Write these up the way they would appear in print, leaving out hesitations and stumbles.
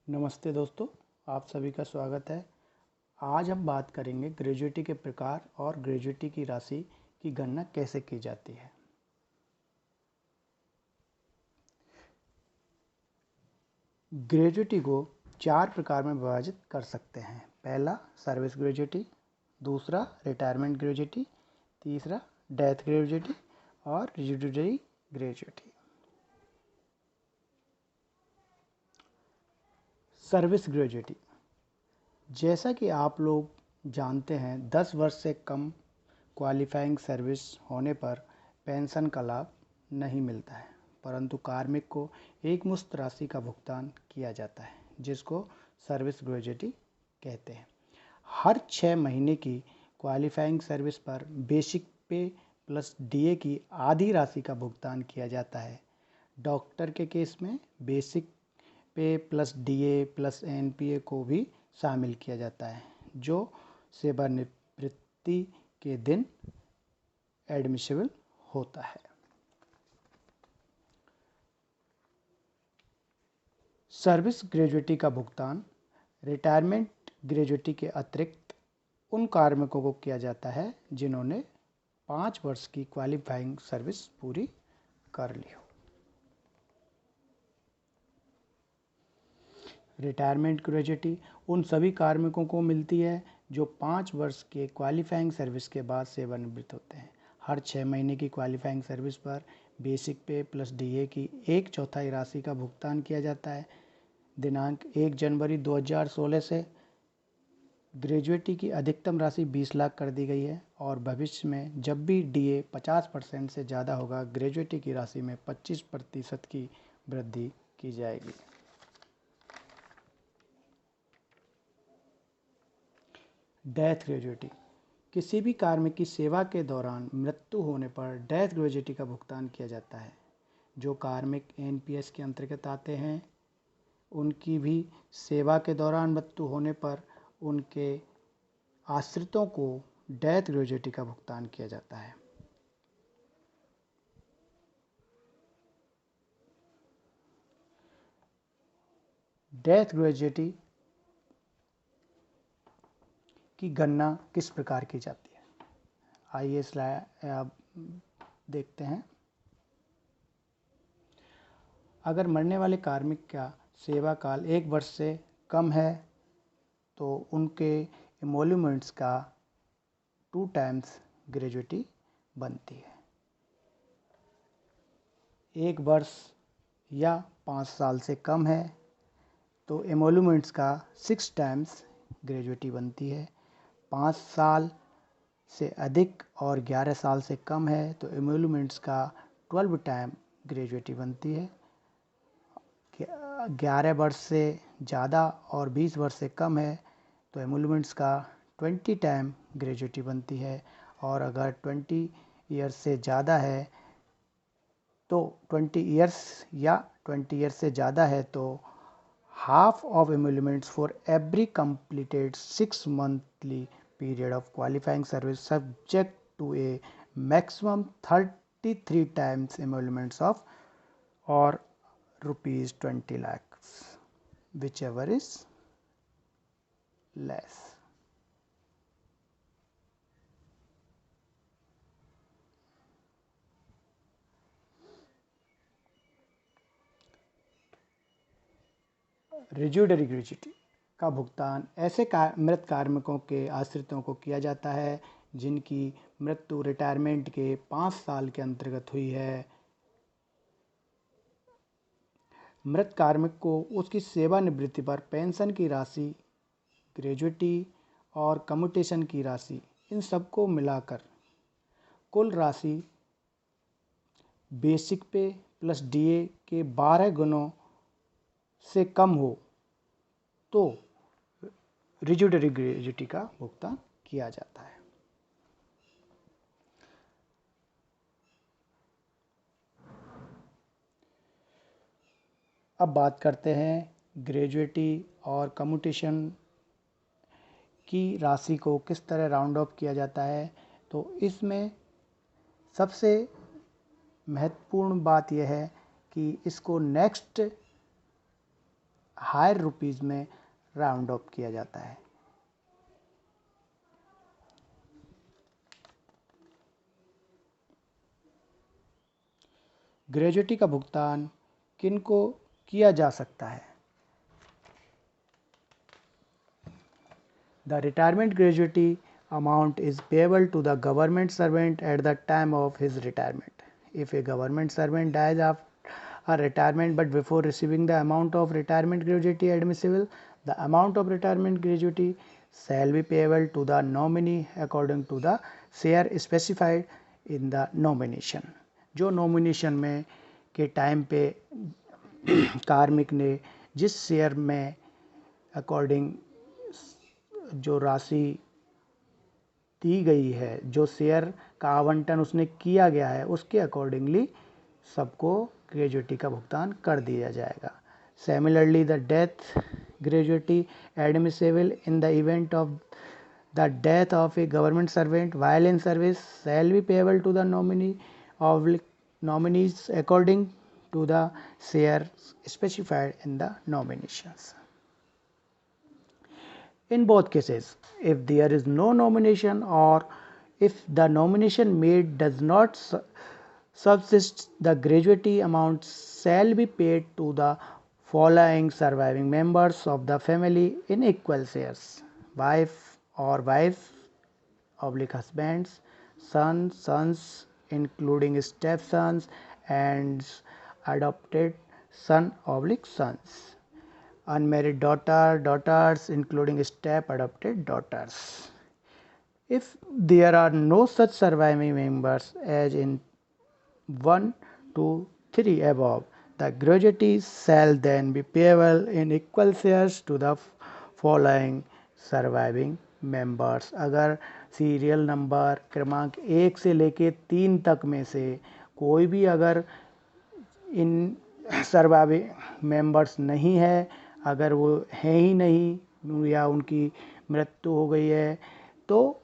नमस्ते दोस्तों, आप सभी का स्वागत है। आज हम बात करेंगे ग्रेजुएटी के प्रकार और ग्रेजुएटी की राशि की गणना कैसे की जाती है। ग्रेजुएटी को 4 प्रकार में विभाजित कर सकते हैं। पहला सर्विस ग्रेजुएटी, दूसरा रिटायरमेंट ग्रेजुएटी, तीसरा डेथ ग्रेजुएटी और रिजिडरी ग्रेजुएटी। सर्विस ग्रेजुएटी, जैसा कि आप लोग जानते हैं, 10 वर्ष से कम क्वालिफाइंग सर्विस होने पर पेंशन का लाभ नहीं मिलता है, परंतु कार्मिक को एक मुश्त राशि का भुगतान किया जाता है, जिसको सर्विस ग्रेजुएटी कहते हैं। हर 6 महीने की क्वालिफाइंग सर्विस पर बेसिक पे प्लस डीए की आधी राशि का भुगतान किया जाता है। डॉक्टर के केस में बेसिक पे प्लस डीए प्लस एनपीए को भी शामिल किया जाता है, जो सेवानिवृत्ति के दिन एडमिसिबल होता है। सर्विस ग्रेजुएटी का भुगतान रिटायरमेंट ग्रेजुएटी के अतिरिक्त उन कार्मिकों को किया जाता है जिन्होंने 5 वर्ष की क्वालिफाइंग सर्विस पूरी कर ली हो। रिटायरमेंट ग्रेजुएटी उन सभी कार्मिकों को मिलती है जो 5 वर्ष के क्वालिफाइंग सर्विस के बाद सेवानिवृत्त होते हैं। हर 6 महीने की क्वालिफाइंग सर्विस पर बेसिक पे प्लस डीए की 1/4 राशि का भुगतान किया जाता है। दिनांक 1 जनवरी 2016 से ग्रेजुएटी की अधिकतम राशि 20 लाख कर दी गई है और भविष्य में जब भी डीए 50% से ज़्यादा होगा, ग्रेजुएटी की राशि में 25% की वृद्धि की जाएगी। डेथ ग्रेजुएटी, किसी भी कार्मिक की सेवा के दौरान मृत्यु होने पर डेथ ग्रेजुएटी का भुगतान किया जाता है। जो कार्मिक एनपीएस के अंतर्गत आते हैं, उनकी भी सेवा के दौरान मृत्यु होने पर उनके आश्रितों को डेथ ग्रेजुएटी का भुगतान किया जाता है। डेथ ग्रेजुएटी की गणना किस प्रकार की जाती है, आइए स्लाइड आप देखते हैं। अगर मरने वाले कार्मिक का सेवा काल 1 वर्ष से कम है तो उनके एमोल्यूमेंट्स का 2 टाइम्स ग्रेजुएटी बनती है। 1 वर्ष या 5 साल से कम है तो एमोल्यूमेंट्स का 6 टाइम्स ग्रेजुएटी बनती है। 5 साल से अधिक और 11 साल से कम है तो एमोल्यूमेंट्स का 12 टाइम ग्रेजुएटी बनती है। 11 वर्ष से ज़्यादा और 20 वर्ष से कम है तो एमोल्यूमेंट्स का 20 टाइम ग्रेजुएटी बनती है। और अगर 20 ईयर्स से ज़्यादा है तो 20 ईयर्स या 20 ईयर्स से ज़्यादा है तो half of emoluments for every completed 6 monthly period of qualifying service subject to a maximum 33 times emoluments of or rupees 20 lakhs, whichever is less. रिजिडरी ग्रेजुएटी का भुगतान ऐसे मृत कार्मिकों के आश्रितों को किया जाता है जिनकी मृत्यु रिटायरमेंट के 5 साल के अंतर्गत हुई है। मृत कार्मिक को उसकी सेवानिवृत्ति पर पेंशन की राशि, ग्रेजुएटी और कम्यूटेशन की राशि, इन सबको मिलाकर कुल राशि बेसिक पे प्लस डीए के 12 गुणों से कम हो तो रिजिडरी ग्रेजुएटी का भुगतान किया जाता है। अब बात करते हैं ग्रेजुएटी और कम्यूटेशन की राशि को किस तरह राउंड ऑफ किया जाता है। तो इसमें सबसे महत्वपूर्ण बात यह है कि इसको नेक्स्ट हायर रुपीज़ में राउंड ऑफ किया जाता है। ग्रेजुएटी का भुगतान किनको किया जा सकता है? The retirement gratuity amount is payable to the government servant at the time of his retirement. If a government servant dies after a retirement but before receiving the amount of retirement gratuity admissible, the amount of retirement gratuity shall be payable to the nominee according to the share specified in the nomination. जो nomination में के time पे कार्मिक ने जिस share में according जो राशि दी गई है, जो शेयर का आवंटन उसने किया गया है, उसके अकॉर्डिंगली सबको ग्रेजुएटी का भुगतान कर दिया जाएगा। Similarly the death gratuity admissible in the event of the death of a government servant while in service shall be payable to the nominee of nominees according to the share specified in the nominations. In both cases, if there is no nomination or if the nomination made does not subsist, the gratuity amount shall be paid to the following surviving members of the family in equal shares: wife or wives / husbands, sons including stepsons, and adopted son / sons, unmarried daughters including step adopted daughters. If there are no such surviving members as in 1, 2, 3 above, the gratuity shall then be payable in equal shares to the following surviving members. अगर serial number क्रमांक 1 से लेके 3 तक में से कोई भी अगर इन सर्वाइविंग मेंबर्स नहीं है, अगर वो हैं ही नहीं या उनकी मृत्यु हो गई है, तो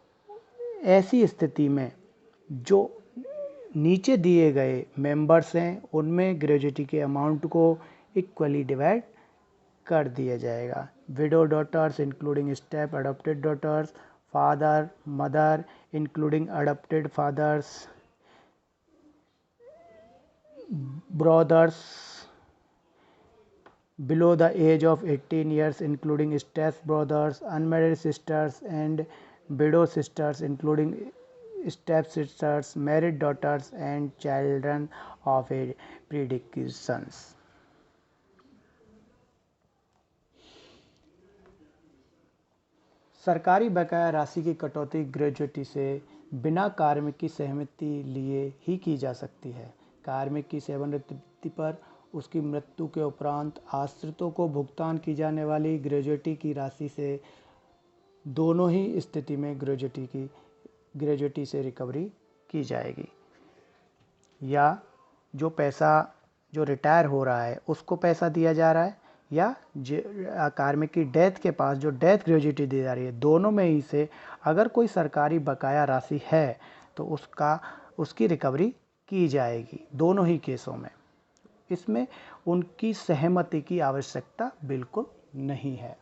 ऐसी स्थिति में जो नीचे दिए गए मेंबर्स हैं उनमें ग्रेजुएटी के अमाउंट को इक्वली डिवाइड कर दिया जाएगा। Widow daughters including step adopted daughters, father mother including adopted fathers, brothers below the age of 18 years including step brothers, unmarried sisters and widow sisters including step sisters, married daughters and children of a predeceased sons. सरकारी बकाया राशि की कटौती gratuity से बिना कार्मिक की सहमति लिए ही की जा सकती है। कार्मिक की सेवानिवृत्ति पर उसकी मृत्यु के उपरांत आश्रितों को भुगतान की जाने वाली ग्रेजुएटी की राशि से दोनों ही स्थिति में ग्रेजुएटी से रिकवरी की जाएगी। या जो पैसा जो रिटायर हो रहा है उसको पैसा दिया जा रहा है, या कार्मिक की डेथ के पास जो डेथ ग्रेजुएटी दी जा रही है, दोनों में ही से अगर कोई सरकारी बकाया राशि है तो उसकी रिकवरी की जाएगी दोनों ही केसों में। इसमें उनकी सहमति की आवश्यकता बिल्कुल नहीं है।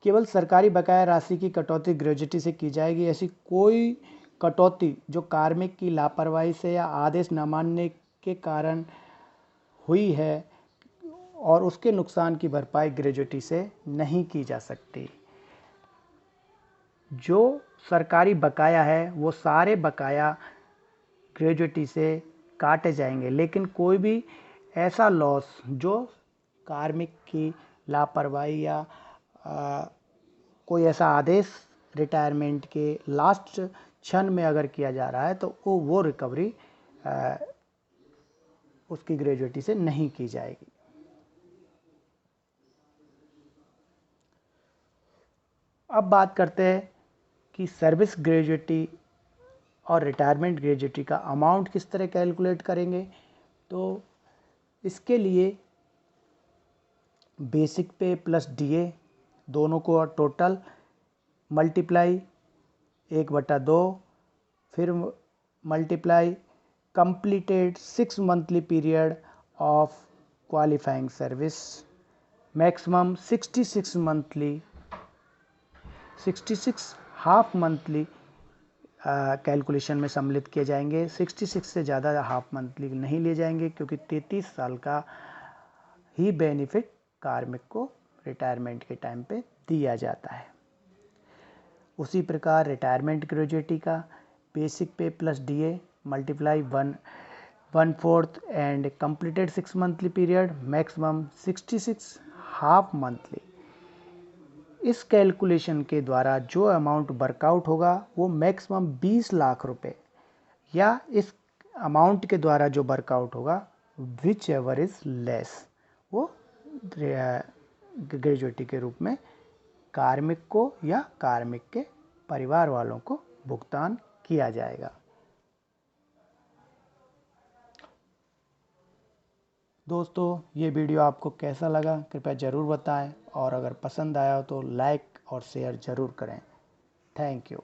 केवल सरकारी बकाया राशि की कटौती ग्रेजुएटी से की जाएगी। ऐसी कोई कटौती जो कार्मिक की लापरवाही से या आदेश न मानने के कारण हुई है और उसके नुकसान की भरपाई ग्रेजुएटी से नहीं की जा सकती। जो सरकारी बकाया है वो सारे बकाया ग्रेजुएटी से काटे जाएंगे, लेकिन कोई भी ऐसा लॉस जो कार्मिक की लापरवाही या कोई ऐसा आदेश रिटायरमेंट के लास्ट क्षण में अगर किया जा रहा है तो वो रिकवरी उसकी ग्रेजुएटी से नहीं की जाएगी। अब बात करते हैं कि सर्विस ग्रेजुएटी और रिटायरमेंट ग्रेजुएटी का अमाउंट किस तरह कैलकुलेट करेंगे। तो इसके लिए बेसिक पे प्लस डीए दोनों को टोटल मल्टीप्लाई 1/2, फिर multiply completed 6 monthly period of qualifying service, maximum 66 half monthly calculation में सम्मिलित किए जाएंगे। 66 से ज़्यादा हाफ मंथली नहीं लिए जाएंगे, क्योंकि 33 साल का ही बेनिफिट कार्मिक को रिटायरमेंट के टाइम पे दिया जाता है। उसी प्रकार रिटायरमेंट ग्रेजुएटी का बेसिक पे plus DA multiply 1/4 and completed 6 monthly period, maximum 66 half monthly. इस कैलकुलेशन के द्वारा जो अमाउंट वर्कआउट होगा वो मैक्सिमम 20 लाख रुपए, या इस अमाउंट के द्वारा जो वर्कआउट होगा विच एवर इज लेस, वो ग्रेजुएटी के रूप में कार्मिक को या कार्मिक के परिवार वालों को भुगतान किया जाएगा। दोस्तों, ये वीडियो आपको कैसा लगा कृपया ज़रूर बताएं, और अगर पसंद आया हो तो लाइक और शेयर ज़रूर करें। Thank you.